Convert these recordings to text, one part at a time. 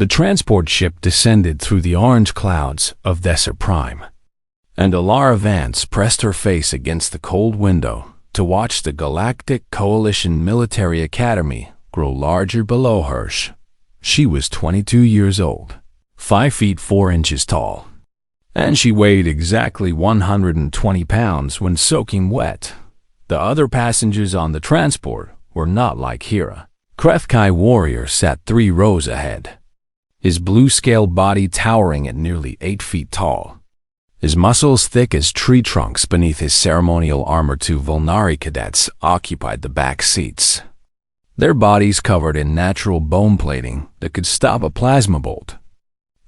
The transport ship descended through the orange clouds of Desert Prime, and Alara Vance pressed her face against the cold window to watch the Galactic Coalition Military Academy grow larger below her. She was 22 years old, 5 feet 4 inches tall, and she weighed exactly 120 pounds when soaking wet. The other passengers on the transport were not like Hira. HFY Warrior sat 3 rows ahead, his blue-scaled body towering at nearly 8 feet tall. His muscles thick as tree trunks beneath his ceremonial armor. 2 Volnari cadets occupied the back seats, their bodies covered in natural bone plating that could stop a plasma bolt,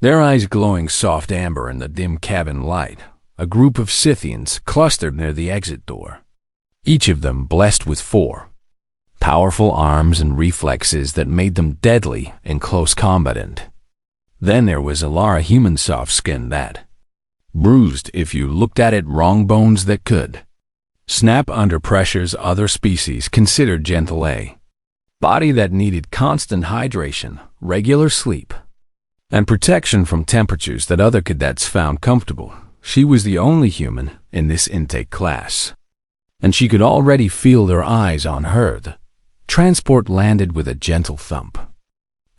their eyes glowing soft amber in the dim cabin light. A group of Scythians clustered near the exit door, each of them blessed with 4 powerful arms and reflexes that made them deadly in close combat. And then there was Alara, human soft skin that bruised if you looked at it wrong, bones that could snap under pressures other species considered gentle, a body that needed constant hydration, regular sleep, and protection from temperatures that other cadets found comfortable. She was the only human in this intake class, and she could already feel their eyes on her. The transport landed with a gentle thump,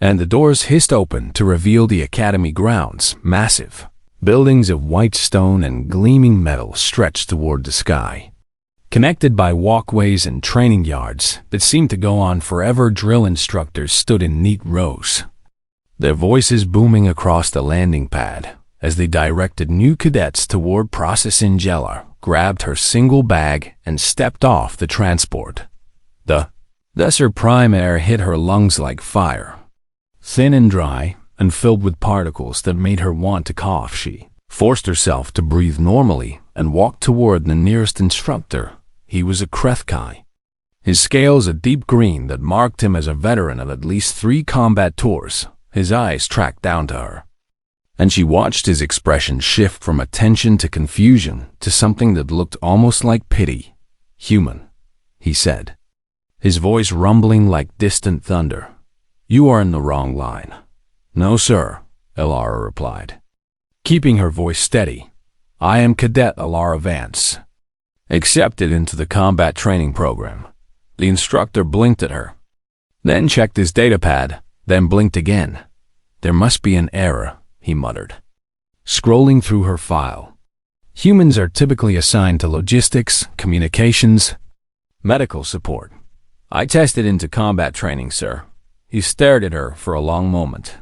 and the doors hissed open to reveal the academy grounds. Massive buildings of white stone and gleaming metal stretched toward the sky, connected by walkways and training yards that seemed to go on forever. Drill instructors stood in neat rows, their voices booming across the landing pad as they directed new cadets toward processing. Jella grabbed her single bag and stepped off the transport. The Desert Prime air hit her lungs like fire, thin and dry, and filled with particles that made her want to cough. She forced herself to breathe normally and walked toward the nearest instructor. He was a HFY, his scales a deep green that marked him as a veteran of at least 3 combat tours. His eyes tracked down to her, and she watched his expression shift from attention to confusion to something that looked almost like pity. "Human," he said, his voice rumbling like distant thunder. "You are in the wrong line." "No, sir," Alara replied, keeping her voice steady. "I am Cadet Alara Vance, accepted into the combat training program." The instructor blinked at her, then checked his datapad, then blinked again. "There must be an error," he muttered, scrolling through her file. "Humans are typically assigned to logistics, communications, medical support. I tested into combat training, sir." He stared at her for a long moment,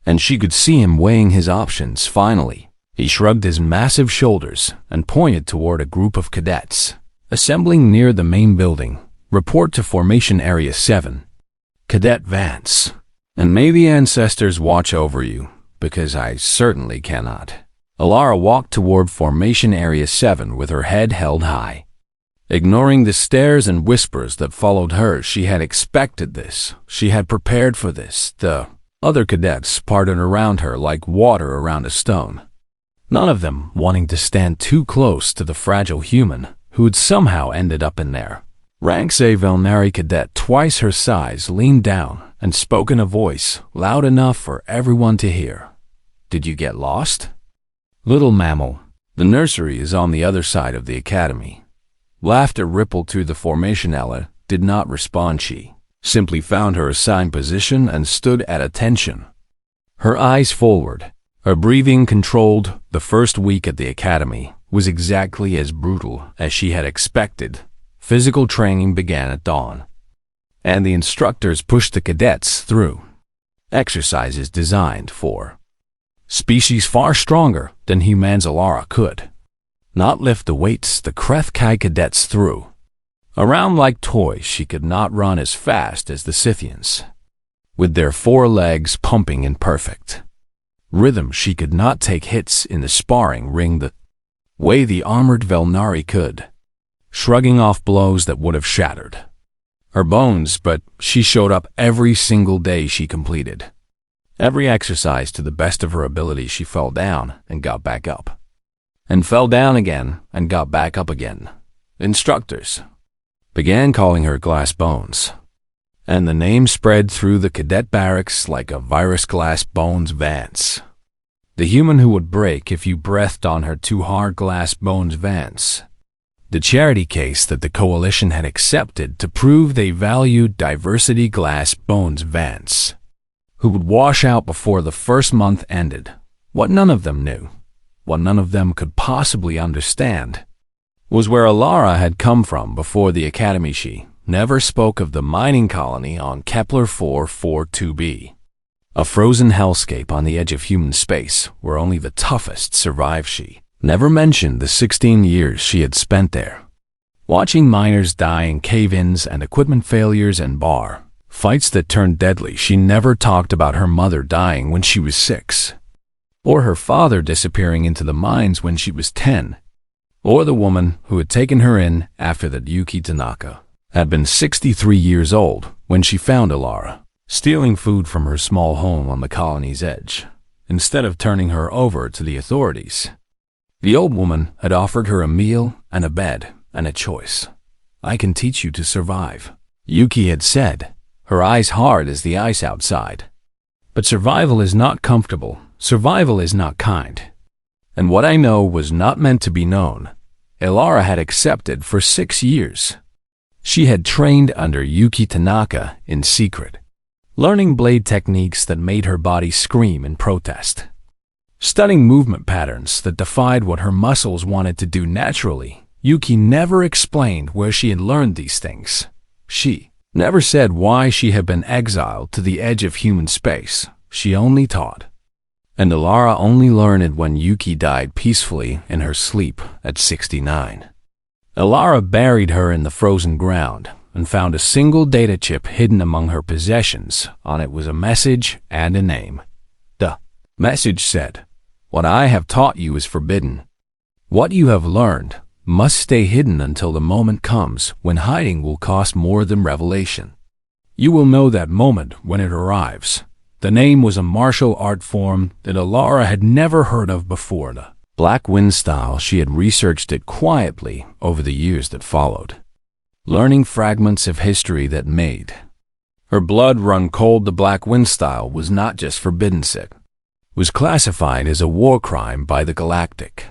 and she could see him weighing his options. Finally, he shrugged his massive shoulders and pointed toward a group of cadets assembling near the main building. "Report to Formation Area 7. Cadet Vance. And may the ancestors watch over you, because I certainly cannot." Alara walked toward Formation Area 7 with her head held high, ignoring the stares and whispers that followed her. She had expected this. She had prepared for this. The other cadets parted around her like water around a stone, none of them wanting to stand too close to the fragile human who had somehow ended up in their ranks. A Volnari cadet twice her size leaned down and spoke in a voice loud enough for everyone to hear. "Did you get lost?" "Little mammal, the nursery is on the other side of the academy." Laughter rippled through the formation. Ella did not respond. She simply found her assigned position and stood at attention, her eyes forward, her breathing controlled. The first week at the academy was exactly as brutal as she had expected. Physical training began at dawn, and the instructors pushed the cadets through exercises designed for species far stronger than humans. Alara could not lift the weights the HFY cadets threw around like toys. She could not run as fast as the Scythians, with their 4 legs pumping in perfect rhythm. She could not take hits in the sparring ring the way the armored Volnari could, shrugging off blows that would have shattered her bones. But she showed up every single day. She completed every exercise to the best of her ability. She fell down and got back up, and fell down again and got back up again. Instructors began calling her glass bones, and the name spread through the cadet barracks like a virus. Glass Bones Vance. The human who would break if you breathed on her too hard. Glass Bones Vance. The charity case that the coalition had accepted to prove they valued diversity. Glass Bones Vance. Who would wash out before the first month ended. What none of them knew, what none of them could possibly understand, was where Alara had come from before the academy. She never spoke of the mining colony on Kepler 442b, a frozen hellscape on the edge of human space where only the toughest survive. She never mentioned the 16 years she had spent there, watching miners die in cave-ins and equipment failures and bar fights that turned deadly. She never talked about her mother dying when she was 6, or her father disappearing into the mines when she was 10, or the woman who had taken her in after that, Yuki Tanaka, had been 63 years old when she found Alara stealing food from her small home on the colony's edge, instead of turning her over to the authorities. The old woman had offered her a meal and a bed and a choice. "I can teach you to survive," Yuki had said, her eyes hard as the ice outside. "But survival is not comfortable. Survival is not kind." And what I know was not meant to be known, Alara had accepted for 6 years. She had trained under Yuki Tanaka in secret, learning blade techniques that made her body scream in protest, studying movement patterns that defied what her muscles wanted to do naturally. Yuki never explained where she had learned these things. She never said why she had been exiled to the edge of human space. She only taught. And Alara only learned it when Yuki died peacefully in her sleep at 69. Alara buried her in the frozen ground and found a single data chip hidden among her possessions. On it was a message and a name. The message said, "What I have taught you is forbidden. What you have learned must stay hidden until the moment comes when hiding will cost more than revelation. You will know that moment when it arrives." The name was a martial art form that Alara had never heard of before. The Black Wind style. She had researched it quietly over the years that followed, learning fragments of history that made her blood run cold. The Black Wind style was not just forbidden, it was classified as a war crime by the Galactic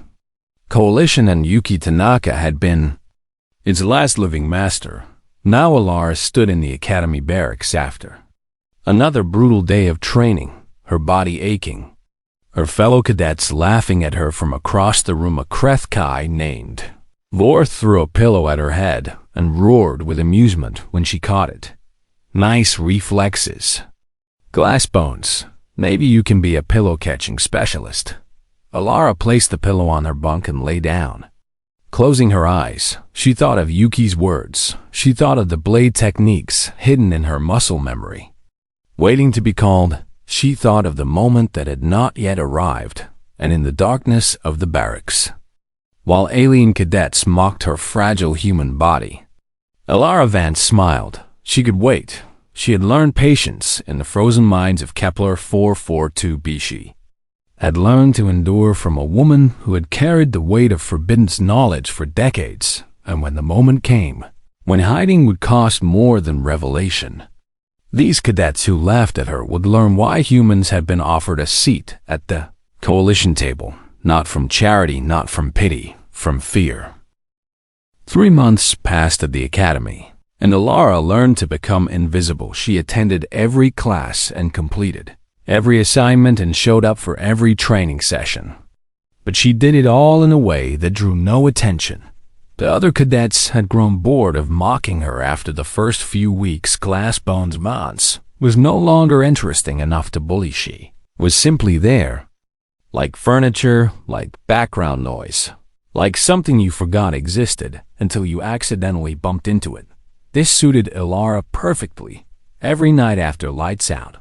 Coalition, and Yuki Tanaka had been its last living master. Now Alara stood in the academy barracks after another brutal day of training, her body aching, her fellow cadets laughing at her from across the room. A Kreth Kai named Vor threw a pillow at her head and roared with amusement when she caught it. "Nice reflexes, Glass Bones. Maybe you can be a pillow-catching specialist." Alara placed the pillow on her bunk and lay down. Closing her eyes, she thought of Yuki's words. She thought of the blade techniques hidden in her muscle memory, waiting to be called. She thought of the moment that had not yet arrived, and in the darkness of the barracks, while alien cadets mocked her fragile human body, Alara Vance smiled. She could wait. She had learned patience in the frozen mines of Kepler 442b. She had learned to endure from a woman who had carried the weight of forbidden knowledge for decades, and when the moment came, when hiding would cost more than revelation, these cadets who laughed at her would learn why humans had been offered a seat at the coalition table, not from charity, not from pity, from fear. 3 months passed at the academy, and Alara learned to become invisible. She attended every class and completed every assignment and showed up for every training session. But she did it all in a way that drew no attention. The other cadets had grown bored of mocking her after the first few weeks. Glass Bones Mons was no longer interesting enough to bully. She was simply there, like furniture, like background noise, like something you forgot existed until you accidentally bumped into it. This suited Alara perfectly. Every night after lights out,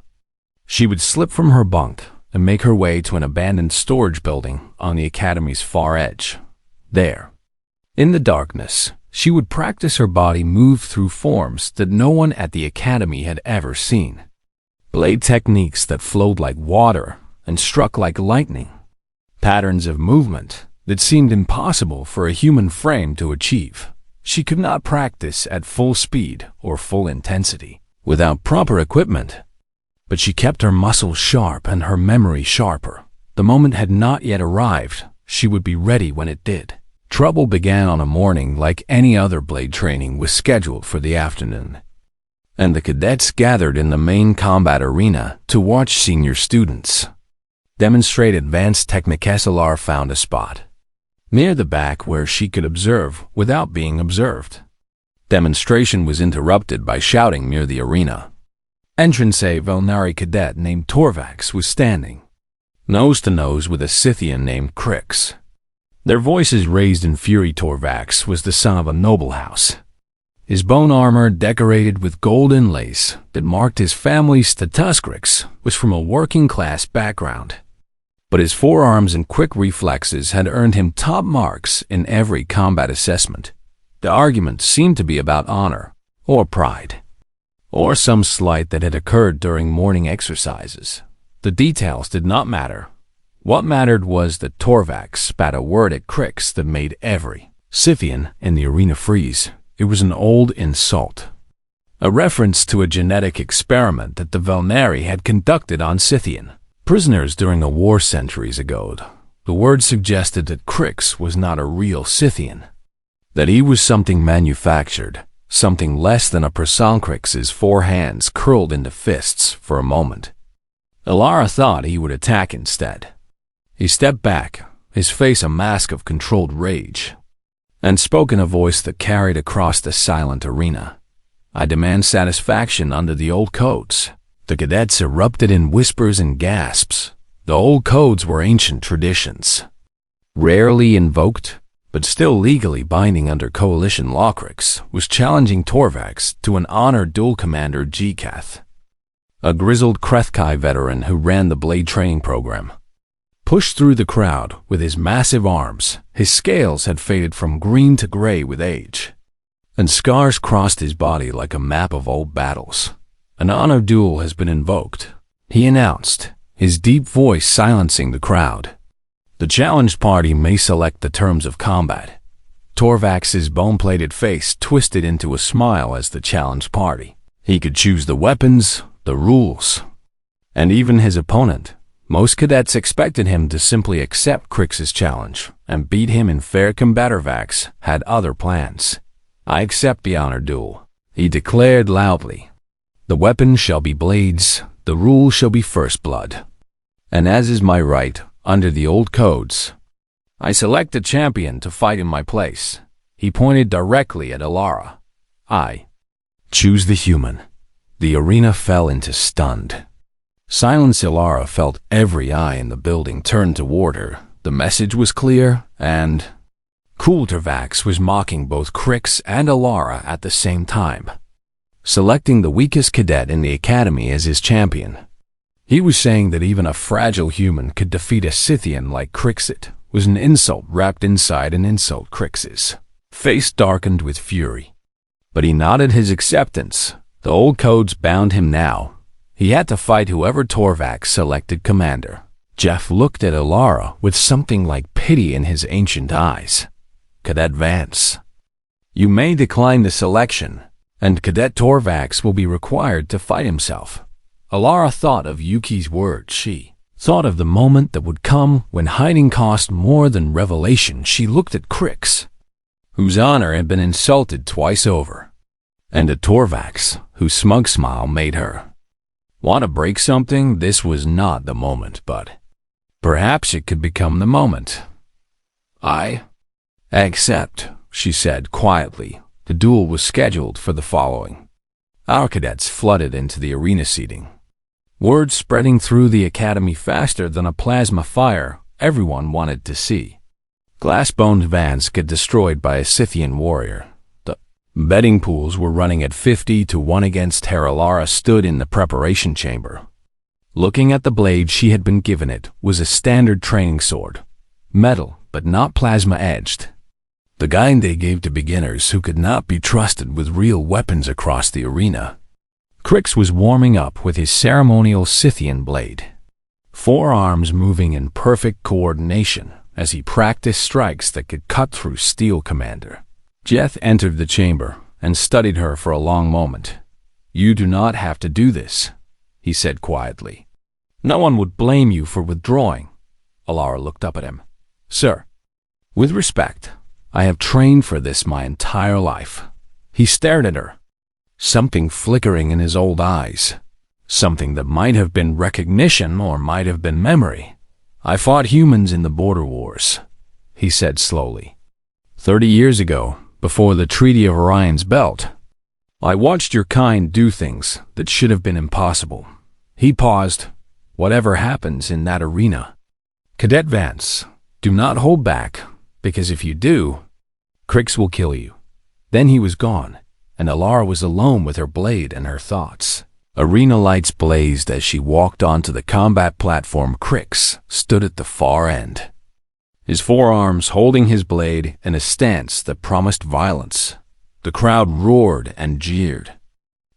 she would slip from her bunk and make her way to an abandoned storage building on the academy's far edge. There, in the darkness, she would practice her body move through forms that no one at the academy had ever seen. Blade techniques that flowed like water and struck like lightning. Patterns of movement that seemed impossible for a human frame to achieve. She could not practice at full speed or full intensity. without proper equipment. But she kept her muscles sharp and her memory sharper. The moment had not yet arrived. She would be ready when it did. Trouble began on a morning like any other blade training was scheduled for the afternoon, and the cadets gathered in the main combat arena to watch senior students demonstrate advanced techniques. Alara found a spot near the back where she could observe without being observed. Demonstration was interrupted by shouting near the arena. Entrance a Velnari cadet named Torvax was standing nose to nose with a Scythian named Crix. Their voices raised in fury. Torvax was the son of a noble house. His bone armor, decorated with gold inlays that marked his family's status. Crix was from a working-class background, but his forearms and quick reflexes had earned him top marks in every combat assessment. The argument seemed to be about honor, or pride, or some slight that had occurred during morning exercises. The details did not matter. What mattered was that Torvax spat a word at Crix that made every Scythian in the arena freeze. It was an old insult, a reference to a genetic experiment that the Velnari had conducted on Scythian prisoners during a war centuries ago. The word suggested that Crix was not a real Scythian, that he was something manufactured, something less than a person. Crix's four hands curled into fists for a moment. Alara thought he would attack instead. He stepped back, his face a mask of controlled rage, and spoke in a voice that carried across the silent arena. "I demand satisfaction under the old codes." The cadets erupted in whispers and gasps. The old codes were ancient traditions, rarely invoked, but still legally binding under coalition law. Crix was challenging Torvax to an honor duel. Commander Gkath, a grizzled Krethkai veteran who ran the blade training program, pushed through the crowd with his massive arms. His scales had faded from green to gray with age, and scars crossed his body like a map of old battles. "An honor duel has been invoked," he announced, his deep voice silencing the crowd. "The challenged party may select the terms of combat." Torvax's bone-plated face twisted into a smile as the challenged party. He could choose the weapons, the rules, and even his opponent. Most cadets expected him to simply accept Crix's challenge and beat him in fair combat. Torvax had other plans. "I accept the honor duel," he declared loudly. "The weapon shall be blades, the rule shall be first blood. And as is my right, under the old codes, I select a champion to fight in my place." He pointed directly at Alara. "I choose the human." The arena fell into stunned silence. Alara felt every eye in the building turned toward her. The message was clear and cool. Torvax was mocking both Crix and Alara at the same time, selecting the weakest cadet in the academy as his champion. He was saying that even a fragile human could defeat a Scythian like Crix. It was an insult wrapped inside an insult. Crix's face darkened with fury, but he nodded his acceptance. The old codes bound him now. He had to fight whoever Torvax selected commander. Jeff looked at Alara with something like pity in his ancient eyes. "Cadet Vance, you may decline the selection, and Cadet Torvax will be required to fight himself." Alara thought of Yuki's words. She thought of the moment that would come when hiding cost more than revelation. She looked at Crix, whose honor had been insulted twice over, and at Torvax, whose smug smile made her want to break something. This was not the moment, but perhaps it could become the moment. "I accept," she said quietly. The duel was scheduled for the following. Our cadets flooded into the arena seating. Word spreading through the academy faster than a plasma fire. Everyone wanted to see glass-boned Vance get destroyed by a Scythian warrior. The betting pools were running at 50-1 against her. Alara stood in the preparation chamber. Looking at the blade she had been given, it was a standard training sword, metal but not plasma-edged, the kind they gave to beginners who could not be trusted with real weapons across the arena. Crix was warming up with his ceremonial Scythian blade, forearms moving in perfect coordination as he practiced strikes that could cut through steel. Commander Jeth entered the chamber and studied her for a long moment. "You do not have to do this," he said quietly. "No one would blame you for withdrawing." Alara looked up at him. "Sir, with respect, I have trained for this my entire life." He stared at her, something flickering in his old eyes, something that might have been recognition or might have been memory. "I fought humans in the border wars," he said slowly. 30 years ago, before the Treaty of Orion's Belt, I watched your kind do things that should have been impossible." He paused. "Whatever happens in that arena, Cadet Vance, do not hold back, because if you do, Crix will kill you." Then he was gone, and Alara was alone with her blade and her thoughts. Arena lights blazed as she walked onto the combat platform. Crix stood at the far end, his forearms holding his blade in a stance that promised violence. The crowd roared and jeered,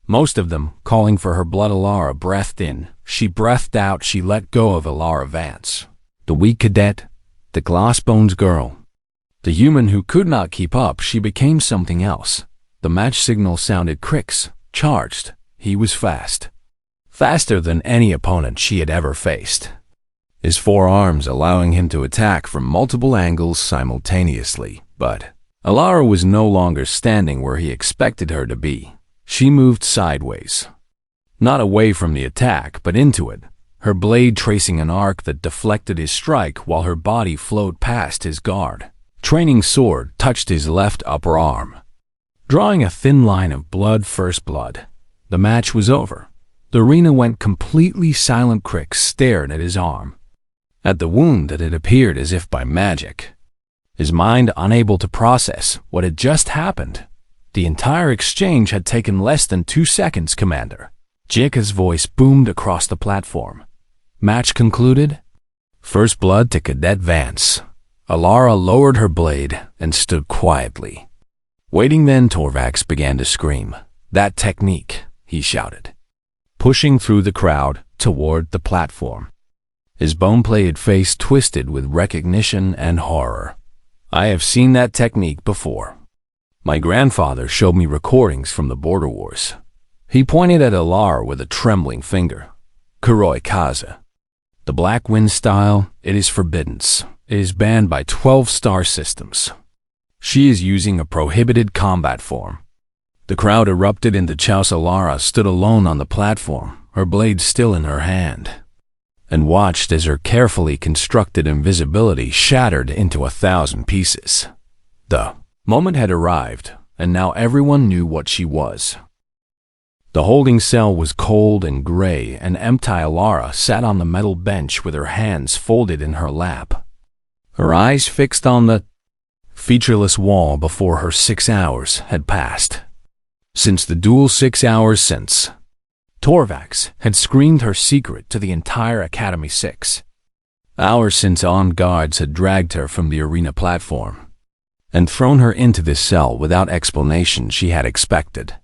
most of them calling for her blood. Alara breathed in. She breathed out. She let go of Alara Vance, the weak cadet, the glass-bones girl, the human who could not keep up. She became something else. The match signal sounded. Crix charged. He was fast, faster than any opponent she had ever faced, his forearms allowing him to attack from multiple angles simultaneously. But Alara was no longer standing where he expected her to be. She moved sideways, not away from the attack, but into it, her blade tracing an arc that deflected his strike while her body flowed past his guard. Training sword touched his left upper arm, drawing a thin line of blood. First blood. The match was over. The arena went completely silent. Crix stared at his arm, at the wound that had appeared as if by magic, his mind unable to process what had just happened. The entire exchange had taken less than 2 seconds. "Commander." Jika's voice boomed across the platform. "Match concluded. First blood to Cadet Vance." Alara lowered her blade and stood quietly, waiting. Then Torvax began to scream. "That technique," he shouted, pushing through the crowd toward the platform, his bone-plated face twisted with recognition and horror. "I have seen that technique before. My grandfather showed me recordings from the border wars." He pointed at Alara with a trembling finger. "Kuroi Kaza. The Black Wind style, it is forbidden. It is banned by 12 star systems. She is using a prohibited combat form." The crowd erupted into chaos. Alara stood alone on the platform, her blade still in her hand, and watched as her carefully constructed invisibility shattered into 1,000 pieces. The moment had arrived, and now everyone knew what she was. The holding cell was cold and gray and empty. Alara sat on the metal bench with her hands folded in her lap, her eyes fixed on the featureless wall before her. 6 hours had passed. Since the duel, 6 hours since Torvax had screamed her secret to the entire Academy. 6 hours since armed guards had dragged her from the arena platform and thrown her into this cell without explanation. She had expected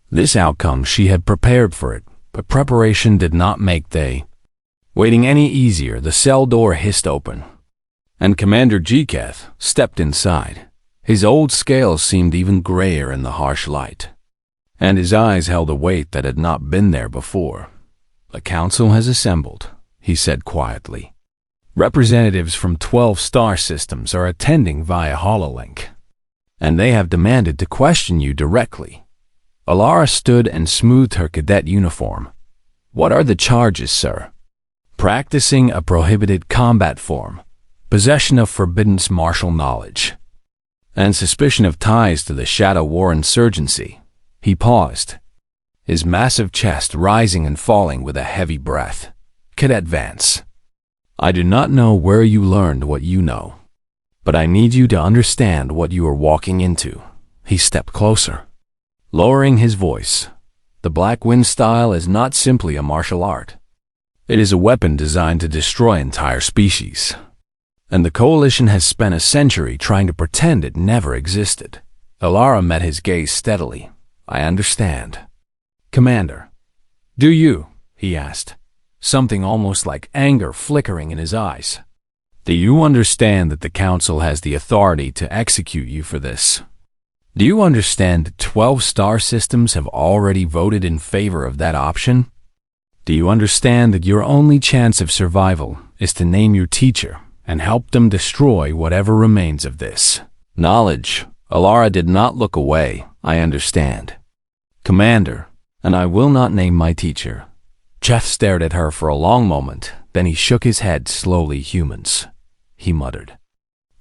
this outcome. She had prepared for it, but preparation did not make the waiting any easier. The cell door hissed open, and Commander Jiketh stepped inside. His old scales seemed even grayer in the harsh light, and his eyes held a weight that had not been there before. "A council has assembled," he said quietly. "Representatives from 12 star systems are attending via HoloLink, and they have demanded to question you directly." Alara stood and smoothed her cadet uniform. "What are the charges, sir?" "Practicing a prohibited combat form, possession of forbidden martial knowledge, and suspicion of ties to the Shadow War insurgency." He paused, his massive chest rising and falling with a heavy breath. "Cadet Vance, I do not know where you learned what you know, but I need you to understand what you are walking into." He stepped closer, lowering his voice. "The Black Wind style is not simply a martial art. It is a weapon designed to destroy entire species, and the Coalition has spent a century trying to pretend it never existed." Alara met his gaze steadily. "I understand, Commander." "Do you?" he asked, something almost like anger flickering in his eyes. "Do you understand that the Council has the authority to execute you for this?" Do you understand that 12 star systems have already voted in favor of that option? Do you understand that your only chance of survival is to name your teacher and help them destroy whatever remains of this knowledge? Alara did not look away. I understand, Commander, and I will not name my teacher. Jeff stared at her for a long moment, then he shook his head slowly. Humans, he muttered.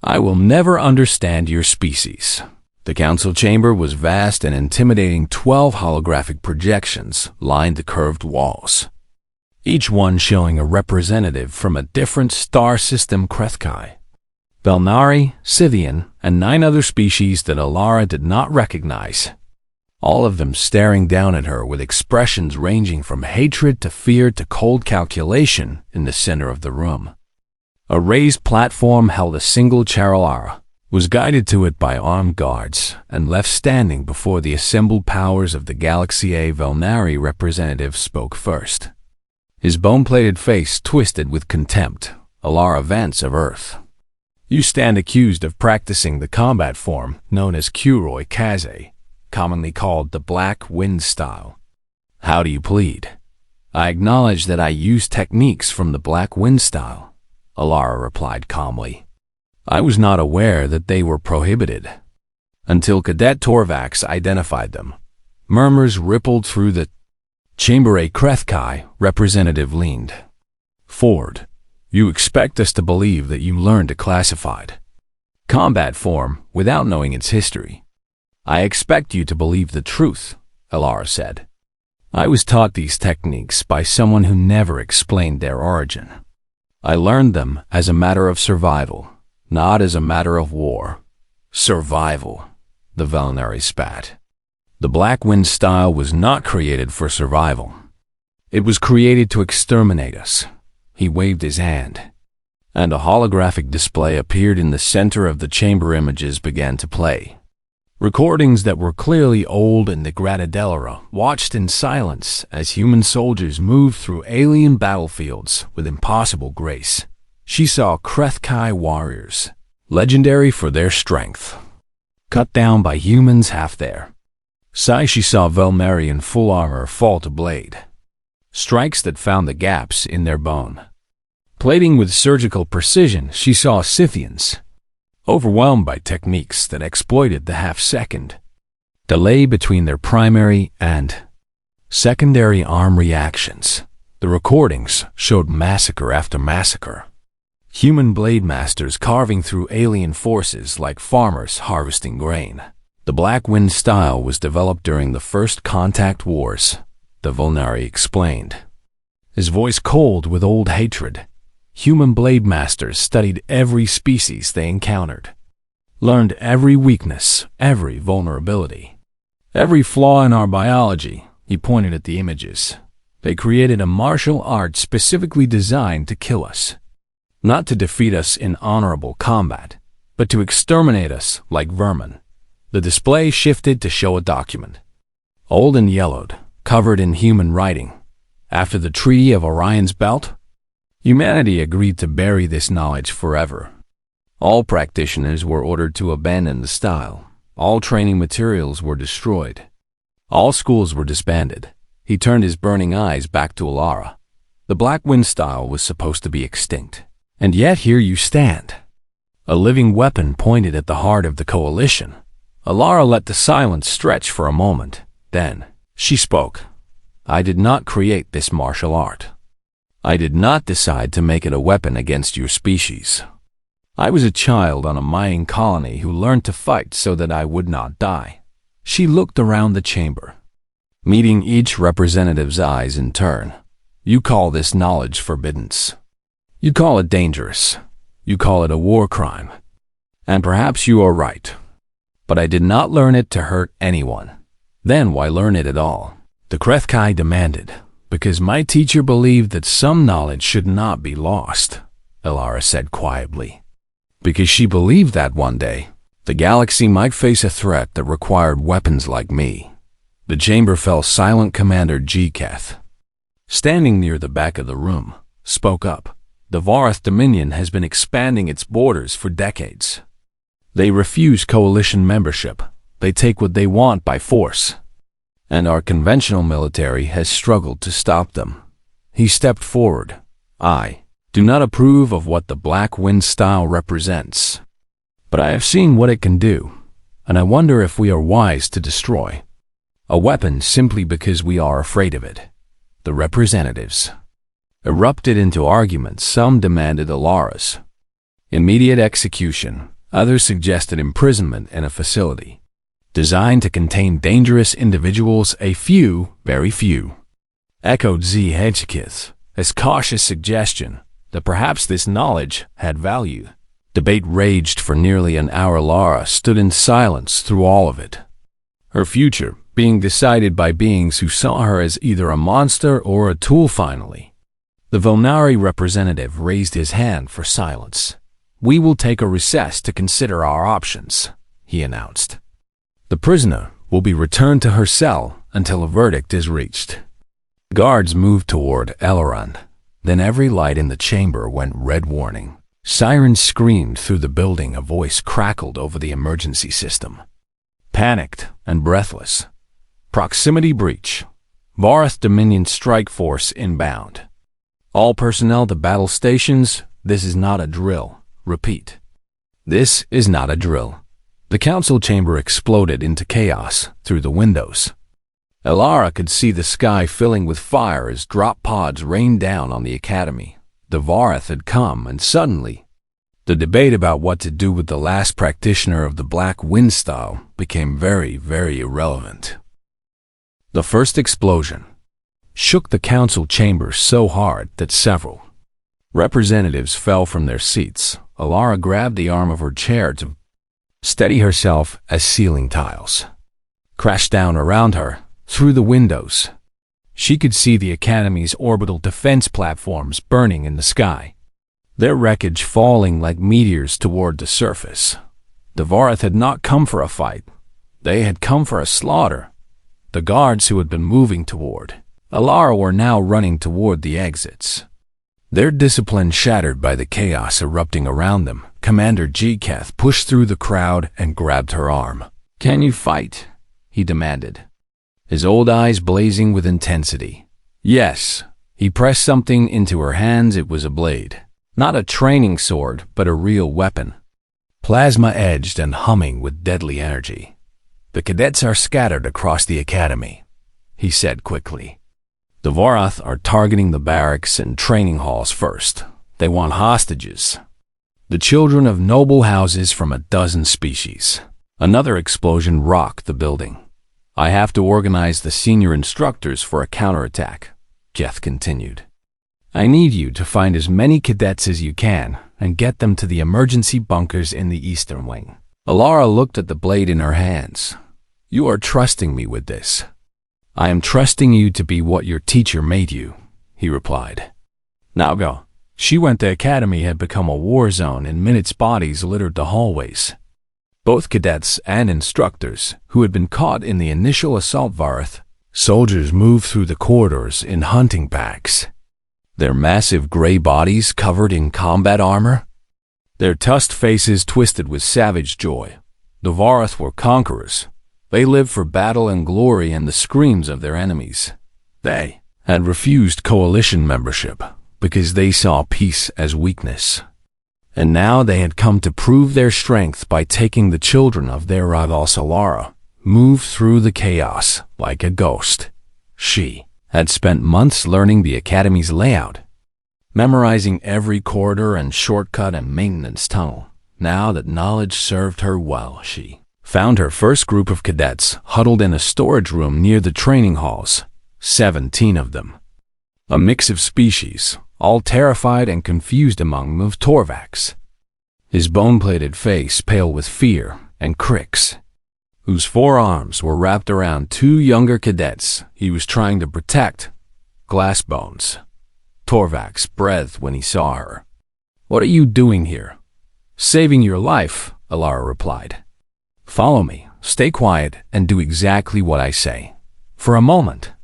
I will never understand your species. The council chamber was vast and intimidating. 12 holographic projections lined the curved walls, each one showing a representative from a different star system: Krethkai, Belnari, Scythian, and 9 other species that Alara did not recognize, all of them staring down at her with expressions ranging from hatred to fear to cold calculation. In the center of the room, a raised platform held a single chair. Alara was guided to it by armed guards and left standing before the assembled powers of the galaxy. A Velnari representative spoke first, his bone-plated face twisted with contempt. Alara Vance of Earth, you stand accused of practicing the combat form known as Kuroi Kaze, commonly called the Black Wind style. How do you plead? I acknowledge that I use techniques from the Black Wind style, Alara replied calmly. I was not aware that they were prohibited until Cadet Torvax identified them. Murmurs rippled through the chamber. A Krethkai representative leaned forward. You expect us to believe that you learned a classified combat form without knowing its history? I expect you to believe the truth, Alara said. I was taught these techniques by someone who never explained their origin. I learned them as a matter of survival, not as a matter of war. Survival, the Velnari spat. The Black Wind style was not created for survival. It was created to exterminate us. He waved his hand, and a holographic display appeared in the center of the chamber. Images began to play. Recordings that were clearly old, and the Gradadelera watched in silence as human soldiers moved through alien battlefields with impossible grace. She saw Krethkai warriors, legendary for their strength, cut down by humans half their size. She saw Velmeri in full armor fall to blade strikes that found the gaps in their bone plating with surgical precision. She saw Scythians, overwhelmed by techniques that exploited the half-second delay between their primary and secondary arm reactions. The recordings showed massacre after massacre. Human blade masters carving through alien forces like farmers harvesting grain. The Black Wind style was developed during the First Contact Wars, the Volnari explained, his voice cold with old hatred. Human blade masters studied every species they encountered, learned every weakness, every vulnerability, every flaw in our biology. He pointed at the images. They created a martial art specifically designed to kill us, not to defeat us in honorable combat, but to exterminate us like vermin. The display shifted to show a document, old and yellowed, covered in human writing. After the Treaty of Orion's Belt, humanity agreed to bury this knowledge forever. All practitioners were ordered to abandon the style. All training materials were destroyed. All schools were disbanded. He turned his burning eyes back to Alara. The Black Wind style was supposed to be extinct. And yet here you stand, a living weapon pointed at the heart of the coalition. Alara let the silence stretch for a moment. Then she spoke. I did not create this martial art. I did not decide to make it a weapon against your species. I was a child on a mining colony who learned to fight so that I would not die. She looked around the chamber, meeting each representative's eyes in turn. You call this knowledge forbiddance. You call it dangerous. You call it a war crime. And perhaps you are right. But I did not learn it to hurt anyone. Then why learn it at all? The Krethkai demanded. Because my teacher believed that some knowledge should not be lost, Alara said quietly. Because she believed that one day, the galaxy might face a threat that required weapons like me. The chamber fell silent. Commander Geketh, standing near the back of the room, spoke up. The Varath Dominion has been expanding its borders for decades. They refuse coalition membership. They take what they want by force. And our conventional military has struggled to stop them. He stepped forward. I do not approve of what the Black Wind style represents. But I have seen what it can do, and I wonder if we are wise to destroy a weapon simply because we are afraid of it. The representatives erupted into arguments. Some demanded Alara's immediate execution. Others suggested imprisonment in a facility designed to contain dangerous individuals. A few, very few, echoed Zhkith as cautious suggestion that perhaps this knowledge had value. Debate raged for nearly an hour. Lara stood in silence through all of it, her future being decided by beings who saw her as either a monster or a tool. Finally, the Volnari representative raised his hand for silence. "We will take a recess to consider our options," he announced. "The prisoner will be returned to her cell until a verdict is reached." Guards moved toward Elrond. Then every light in the chamber went red. Warning. Sirens screamed through the building. A voice crackled over the emergency system. Panicked and breathless. Proximity breach. Varth Dominion strike force inbound. All personnel to battle stations. This is not a drill. Repeat. This is not a drill. The council chamber exploded into chaos through the windows. Elara could see the sky filling with fire as drop pods rained down on the academy. The Varth had come, and suddenly, the debate about what to do with the last practitioner of the Black Wind style became very, very irrelevant. The first explosion shook the council chamber so hard that several representatives fell from their seats. Elara grabbed the arm of her chair to steady herself as ceiling tiles crashed down around her. Through the windows, she could see the Academy's orbital defense platforms burning in the sky, their wreckage falling like meteors toward the surface. The Varth had not come for a fight. They had come for a slaughter. The guards who had been moving toward Elara were now running toward the exits, their discipline shattered by the chaos erupting around them. Commander Zhkith pushed through the crowd and grabbed her arm. "Can you fight?" he demanded, his old eyes blazing with intensity. Yes. He pressed something into her hands. It was a blade. Not a training sword, but a real weapon. Plasma-edged and humming with deadly energy. "The cadets are scattered across the academy," he said quickly. "The Vorath are targeting the barracks and training halls first. They want hostages. The children of noble houses from a dozen species." Another explosion rocked the building. "I have to organize the senior instructors for a counterattack," Geth continued. "I need you to find as many cadets as you can and get them to the emergency bunkers in the eastern wing." Elara looked at the blade in her hands. "You are trusting me with this." "I am trusting you to be what your teacher made you," he replied. "Now go." She went. The academy had become a war zone. In minutes, bodies littered the hallways. Both cadets and instructors, who had been caught in the initial assault. Varth soldiers moved through the corridors in hunting packs, their massive gray bodies covered in combat armor, their tusked faces twisted with savage joy. The Varth were conquerors. They lived for battle and glory and the screams of their enemies. They had refused coalition membership because they saw peace as weakness. And now they had come to prove their strength by taking the children of their rival. Elara moved through the chaos like a ghost. She had spent months learning the academy's layout, memorizing every corridor and shortcut and maintenance tunnel. Now that knowledge served her well, she found her first group of cadets huddled in a storage room near the training halls, 17 of them. A mix of species, all terrified and confused. Among them of Torvax, his bone-plated face pale with fear, and Crix, whose forearms were wrapped around two younger cadets he was trying to protect. Glassbones. Torvax breathed when he saw her. "What are you doing here?" "Saving your life," Elara replied. "Follow me, stay quiet, and do exactly what I say." For a moment,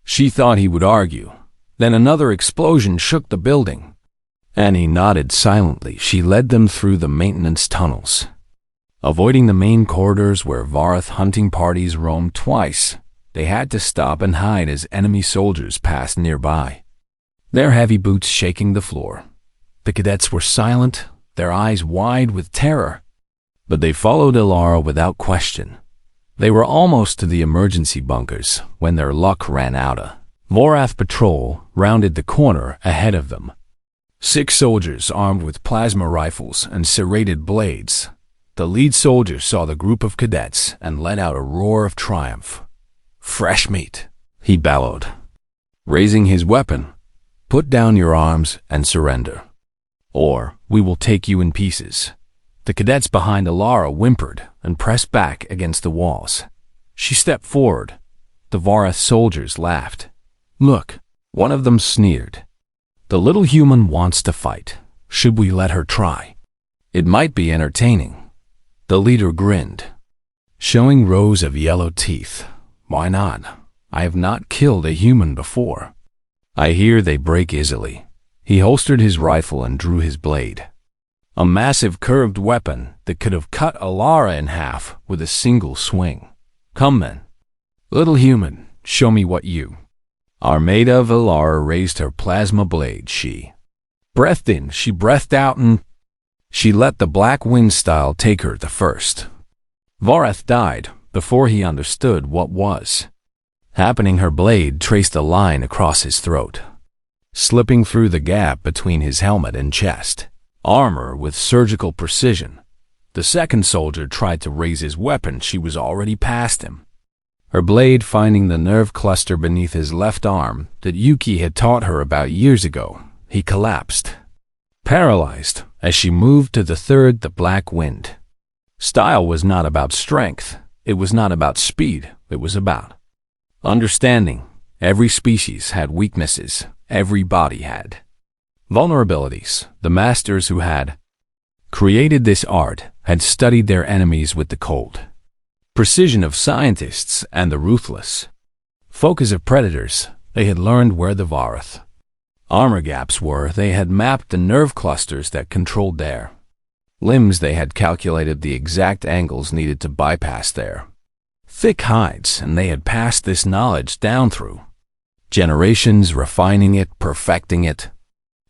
she thought he would argue. Then another explosion shook the building, and he nodded silently. She led them through the maintenance tunnels, Avoiding the main corridors where Varath hunting parties roamed twice, they had to stop and hide as enemy soldiers passed nearby, their heavy boots shaking the floor. The cadets were silent, their eyes wide with terror, but they followed Alara without question. They were almost to the emergency bunkers when their luck ran out. A Vorath patrol rounded the corner ahead of them. 6 soldiers armed with plasma rifles and serrated blades. The lead soldier saw the group of cadets and let out a roar of triumph. "Fresh meat," he bellowed. Raising his weapon, "Put down your arms and surrender, or we will take you in pieces." The cadets behind Alara whimpered and pressed back against the walls. She stepped forward. The Varath soldiers laughed. "Look," one of them sneered. "The little human wants to fight. Should we let her try? It might be entertaining." The leader grinned, showing rows of yellow teeth. "Why not? I have not killed a human before. I hear they break easily." He holstered his rifle and drew his blade, a massive curved weapon that could have cut Alara in half with a single swing. "Come then, little human, show me what you are made of." Alara raised her plasma blade. She breathed in, she breathed out, and she let the black wind style take her the first. Varath died before he understood what was happening. Her blade traced a line across his throat, slipping through the gap between his helmet and chest armor with surgical precision. The second soldier tried to raise his weapon. She was already past him, her blade finding the nerve cluster beneath his left arm that Yuki had taught her about years ago. He collapsed, paralyzed, as she moved to the third. The black wind style was not about strength. It was not about speed. It was about understanding. Every species had weaknesses. Every body had vulnerabilities. The masters who had created this art had studied their enemies with the cold precision of scientists and the ruthless focus of predators. They had learned where the Varath armor gaps were. They had mapped the nerve clusters that controlled their limbs. They had calculated the exact angles needed to bypass their thick hides, and they had passed this knowledge down through generations, refining it, perfecting it,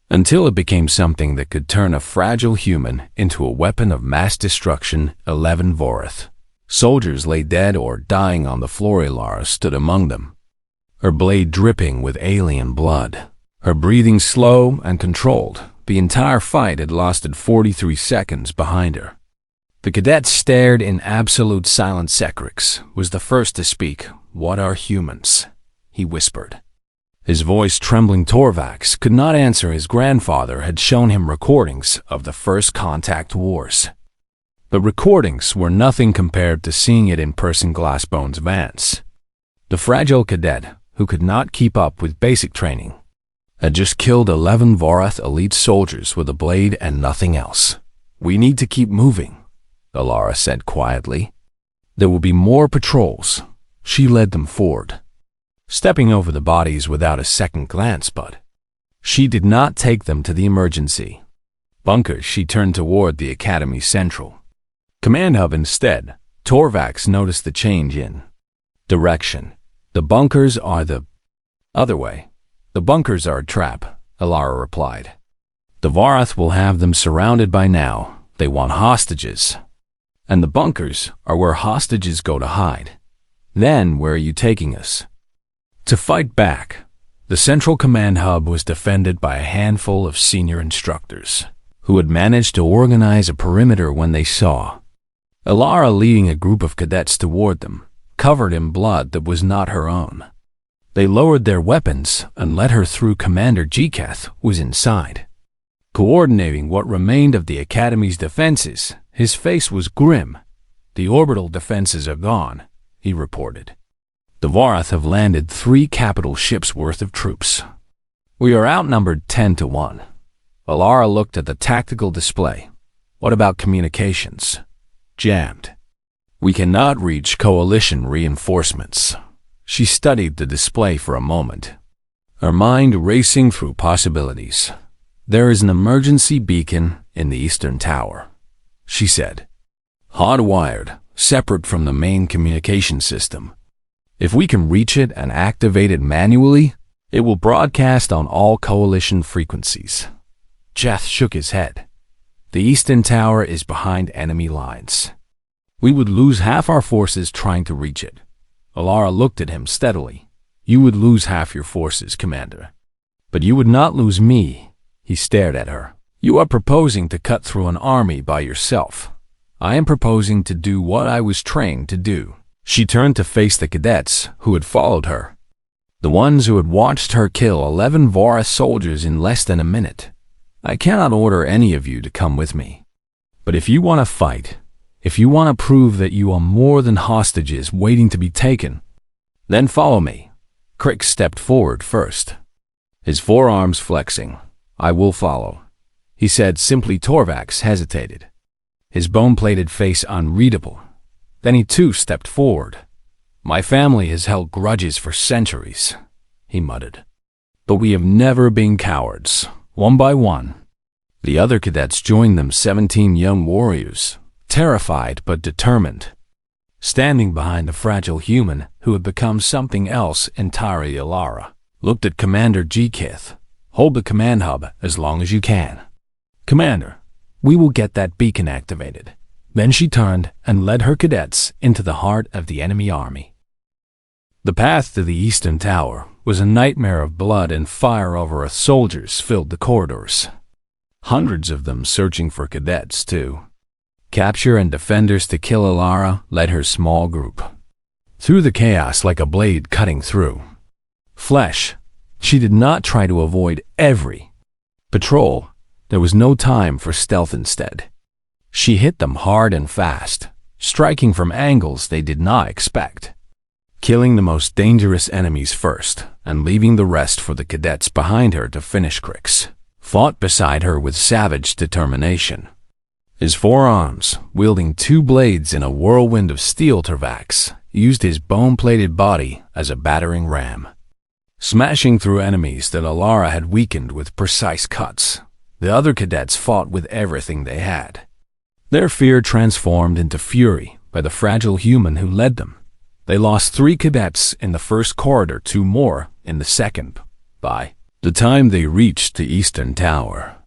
until it became something that could turn a fragile human into a weapon of mass destruction. 11 Vorath soldiers lay dead or dying on the floor. Alara stood among them, her blade dripping with alien blood, her breathing slow and controlled. The entire fight had lasted 43 seconds behind her. The cadet stared in absolute silence. Sekrix was the first to speak. "What are humans?" he whispered, his voice trembling. Torvax could not answer. His grandfather had shown him recordings of the first contact wars. The recordings were nothing compared to seeing it in person. Glassbones Vance, the fragile cadet who could not keep up with basic training, had just killed 11 Vorath elite soldiers with a blade and nothing else. "We need to keep moving," Alara said quietly. "There will be more patrols." She led them forward, stepping over the bodies without a second glance, but she did not take them to the emergency bunkers. She turned toward the Academy Central Command Hub instead. Torvax noticed the change in direction. "The bunkers are the other way." "The bunkers are a trap," Alara replied. "The Varath will have them surrounded by now. They want hostages. And the bunkers are where hostages go to hide." "Then where are you taking us?" "To fight back." The Central Command Hub was defended by a handful of senior instructors who had managed to organize a perimeter when they saw Alara leading a group of cadets toward them, covered in blood that was not her own. They lowered their weapons and let her through. Commander Gketh was inside, coordinating what remained of the Academy's defenses. His face was grim. "The orbital defenses are gone," he reported. "The Varath have landed 3 capital ships worth of troops. We are outnumbered 10 to 1. Alara looked at the tactical display. "What about communications?" "Jammed. We cannot reach coalition reinforcements." She studied the display for a moment, her mind racing through possibilities. "There is an emergency beacon in the Eastern Tower," she said. hardwired, separate from the main communication system. If we can reach it and activate it manually, it will broadcast on all coalition frequencies. Jeth shook his head. The Eastern Tower is behind enemy lines. We would lose half our forces trying to reach it. Alara looked at him steadily. You would lose half your forces, Commander. But you would not lose me. He stared at her. You are proposing to cut through an army by yourself. I am proposing to do what I was trained to do. She turned to face the cadets who had followed her. The ones who had watched her kill 11 Vora soldiers in less than a minute. I cannot order any of you to come with me. But if you want to fight, if you want to prove that you are more than hostages waiting to be taken, then follow me. Crick stepped forward first, his forearms flexing. I will follow, he said simply. Torvax hesitated, his bone-plated face unreadable. Then he too stepped forward. My family has held grudges for centuries, he muttered. But we have never been cowards. One by one, the other cadets joined them, 17 young warriors, terrified but determined. Standing behind the fragile human who had become something else entirely, Alara looked at Commander Gkith. Hold the command hub as long as you can. Commander, we will get that beacon activated. Then she turned and led her cadets into the heart of the enemy army. The path to the Eastern Tower was a nightmare of blood and fire. Over soldiers filled the corridors. Hundreds of them searching for cadets too. Capture and defenders to kill. Alara led her small group through the chaos like a blade cutting through flesh. She did not try to avoid every patrol. There was no time for stealth. Instead, she hit them hard and fast, striking from angles they did not expect, killing the most dangerous enemies first and leaving the rest for the cadets behind her to finish. Crix fought beside her with savage determination, his forearms wielding 2 blades in a whirlwind of steel. Torvax used his bone-plated body as a battering ram, smashing through enemies that Alara had weakened with precise cuts. The other cadets fought with everything they had, their fear transformed into fury by the fragile human who led them. They lost 3 cadets in the first corridor, 2 more in the second. By the time they reached the Eastern Tower,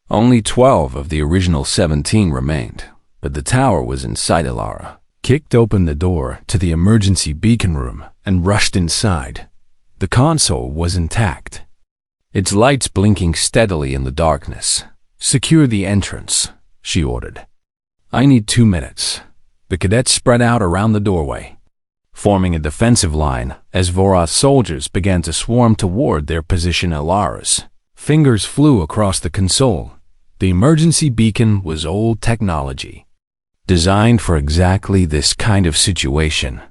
only 12 of the original 17 remained, but the tower was in sight. Alara kicked open the door to the emergency beacon room and rushed inside. The console was intact, its lights blinking steadily in the darkness. Secure the entrance, she ordered. I need 2 minutes. The cadets spread out around the doorway, forming a defensive line as Vora soldiers began to swarm toward their position. Alara's fingers flew across the console. The emergency beacon was old technology, designed for exactly this kind of situation,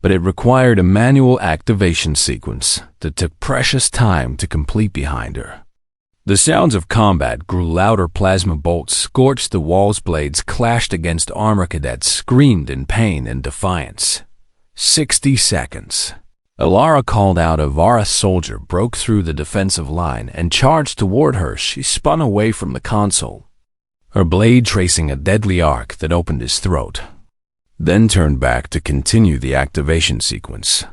but it required a manual activation sequence that took precious time to complete. Behind her, the sounds of combat grew louder. Plasma bolts scorched the walls, blades clashed against armor. Cadets screamed in pain and defiance. 60 seconds. Alara called out. A Vara soldier broke through the defensive line and charged toward her. She spun away from the console, her blade tracing a deadly arc that opened his throat, then turned back to continue the activation sequence.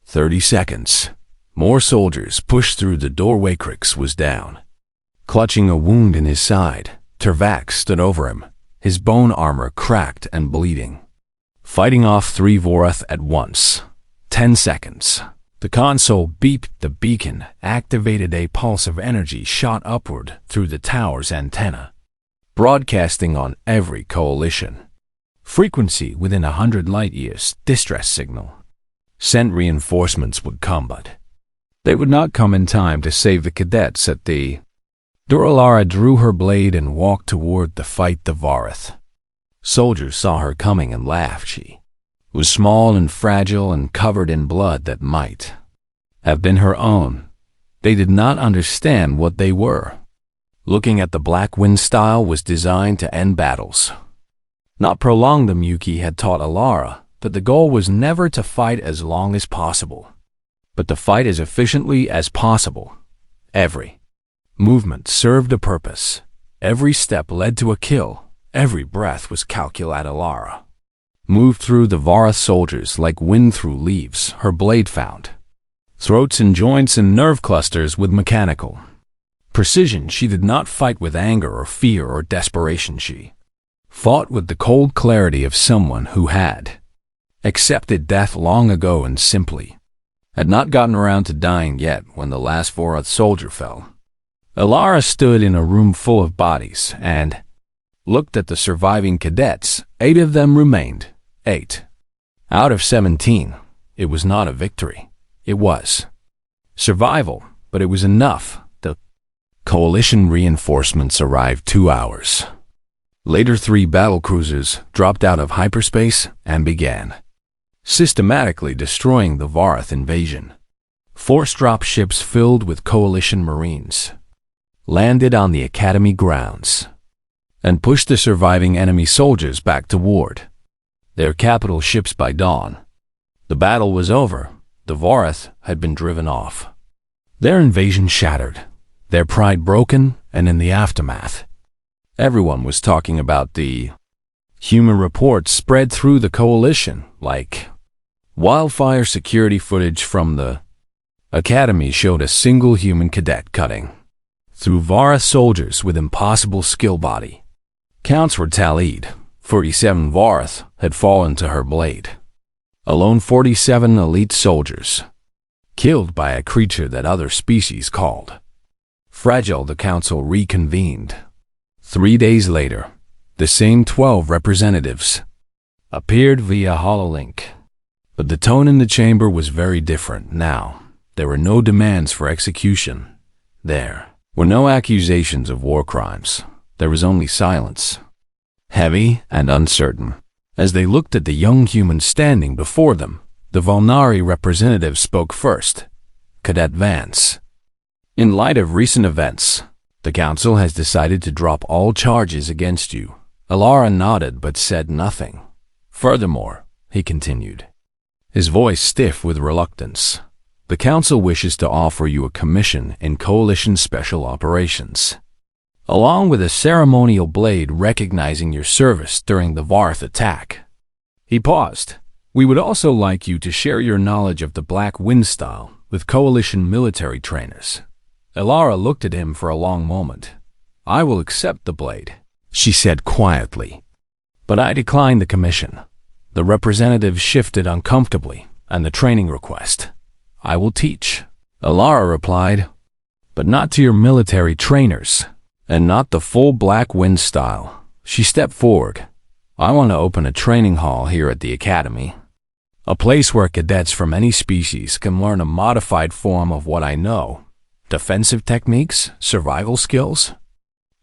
30 seconds. More soldiers pushed through the doorway. Crix was down, clutching a wound in his side. Torvax stood over him, his bone armor cracked and bleeding, fighting off 3 Vorath at once. 10 seconds. The console beeped. The beacon activated. A pulse of energy shot upward through the tower's antenna, broadcasting on every coalition frequency within 100 light-years. Distress signal. Sent reinforcements would come, but they would not come in time to save the cadets at the door. Alara drew her blade and walked toward the fight. The Varath soldiers saw her coming and laughed. She was small and fragile and covered in blood that might have been her own. They did not understand what they were. Looking at the Black Wind style was designed to end battles, not prolong them. Yuki had taught Alara that the goal was never to fight as long as possible, but to fight as efficiently as possible. Every movement served a purpose. Every step led to a kill. Every breath was calculated. Alara moved through the Vara soldiers like wind through leaves. Her blade found throats and joints and nerve clusters with mechanical precision. She did not fight with anger or fear or desperation. She fought with the cold clarity of someone who had accepted death long ago and simply had not gotten around to dying yet when the last Vorath soldier fell. Alara stood in a room full of bodies and looked at the surviving cadets. 8 of them remained. 8 out of 17. It was not a victory. It was survival, but it was enough. The coalition reinforcements arrived 2 hours later. 3 battlecruisers dropped out of hyperspace and began systematically destroying the Vorath invasion. 4 dropships filled with coalition marines landed on the academy grounds and pushed the surviving enemy soldiers back toward their capital ships by dawn. The battle was over. The Vorath had been driven off, their invasion shattered, their pride broken, and in the aftermath, everyone was talking about the human reports spread through the coalition like wildfire. Security footage from the academy showed a single human cadet cutting through Vara soldiers with impossible skill. Body counts were tallied. 47 Vorath had fallen to her blade. Alone 47 elite soldiers killed by a creature that other species called fragile. The council reconvened. 3 days later, the same 12 representatives appeared via HoloLink. But the tone in the chamber was very different now. There were no demands for execution. There were no accusations of war crimes. There was only silence, heavy and uncertain. As they looked at the young human standing before them, the Volnari representative spoke first. Cadet Vance. In light of recent events, the council has decided to drop all charges against you. Alara nodded but said nothing. Furthermore, he continued, his voice stiff with reluctance, the council wishes to offer you a commission in Coalition Special Operations, along with a ceremonial blade recognizing your service during the Vorath attack. He paused. We would also like you to share your knowledge of the Black Wind style with Coalition military trainers. Alara looked at him for a long moment. I will accept the blade, she said quietly, but I decline the commission. The representative shifted uncomfortably, and the training request. I will teach, Alara replied, but not to your military trainers, and not the full Black Wind style. She stepped forward. I want to open a training hall here at the academy, a place where cadets from any species can learn a modified form of what I know. Defensive techniques, survival skills,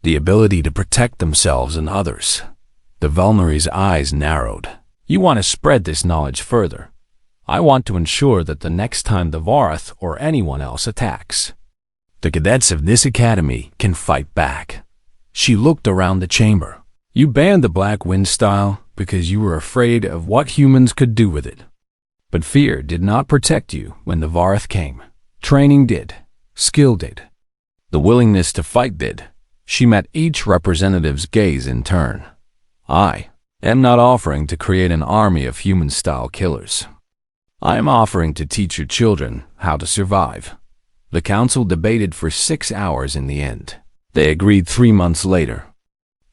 the ability to protect themselves and others. The Volnari's eyes narrowed. You want to spread this knowledge further. I want to ensure that the next time the Vorath or anyone else attacks, the cadets of this academy can fight back. She looked around the chamber. You banned the Black Wind style because you were afraid of what humans could do with it. But fear did not protect you when the Vorath came. Training did. Skill did. The willingness to fight did. She met each representative's gaze in turn. I am not offering to create an army of human-style killers. I am offering to teach your children how to survive. The council debated for 6 hours in the end. They agreed 3 months later.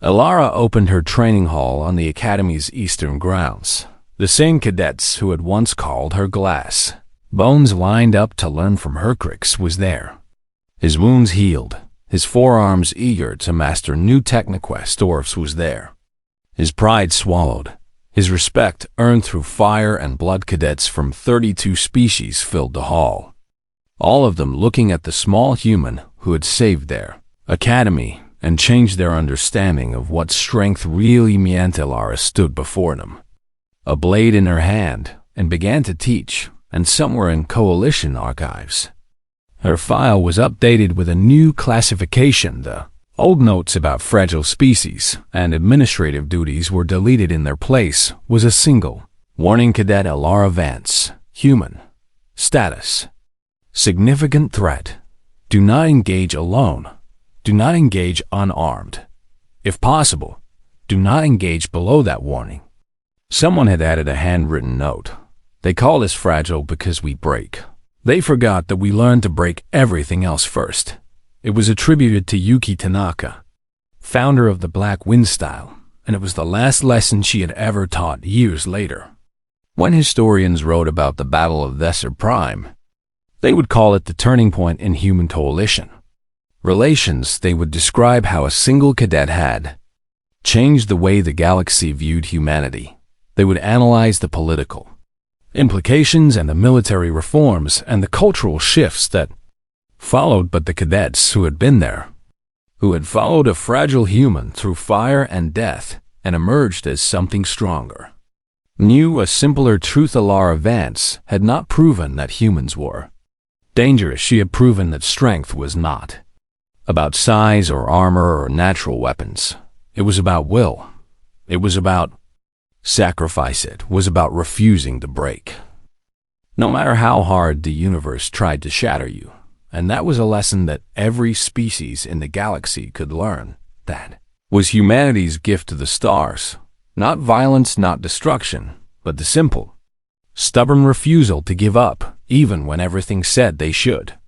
Alara opened her training hall on the academy's eastern grounds. The same cadets who had once called her Glass Bones lined up to learn from Hercrix was there. His wounds healed, his forearms eager to master new Technoquest Orcs was there. His pride swallowed, his respect earned through fire and blood. Cadets from 32 species filled the hall, all of them looking at the small human who had saved their academy and changed their understanding of what strength really meant. Alara stood before them, a blade in her hand, and began to teach, and somewhere in Coalition archives, her file was updated with a new classification. The old notes about fragile species and administrative duties were deleted. In their place was a single warning: Cadet Alara Vance, human, status, significant threat. Do not engage alone. Do not engage unarmed. If possible, "Do not engage below that warning." Someone had added a handwritten note. "They call us fragile because we break." They forgot that we learned to break everything else first. It was attributed to Yuki Tanaka, founder of the Black Wind style, and it was the last lesson she had ever taught years later. When historians wrote about the Battle of Desser Prime, they would call it the turning point in human coalition relations. They would describe how a single cadet had changed the way the galaxy viewed humanity. They would analyze the political implications and the military reforms and the cultural shifts that followed, but the cadets who had been there, who had followed a fragile human through fire and death and emerged as something stronger, knew a simpler truth. Alara Vance had not proven that humans were dangerous. She had proven that strength was not about size or armor or natural weapons. It was about will. It was about sacrifice. It was about refusing to break, no matter how hard the universe tried to shatter you. And that was a lesson that every species in the galaxy could learn. That was humanity's gift to the stars. Not violence, not destruction, but the simple, stubborn refusal to give up, even when everything said they should.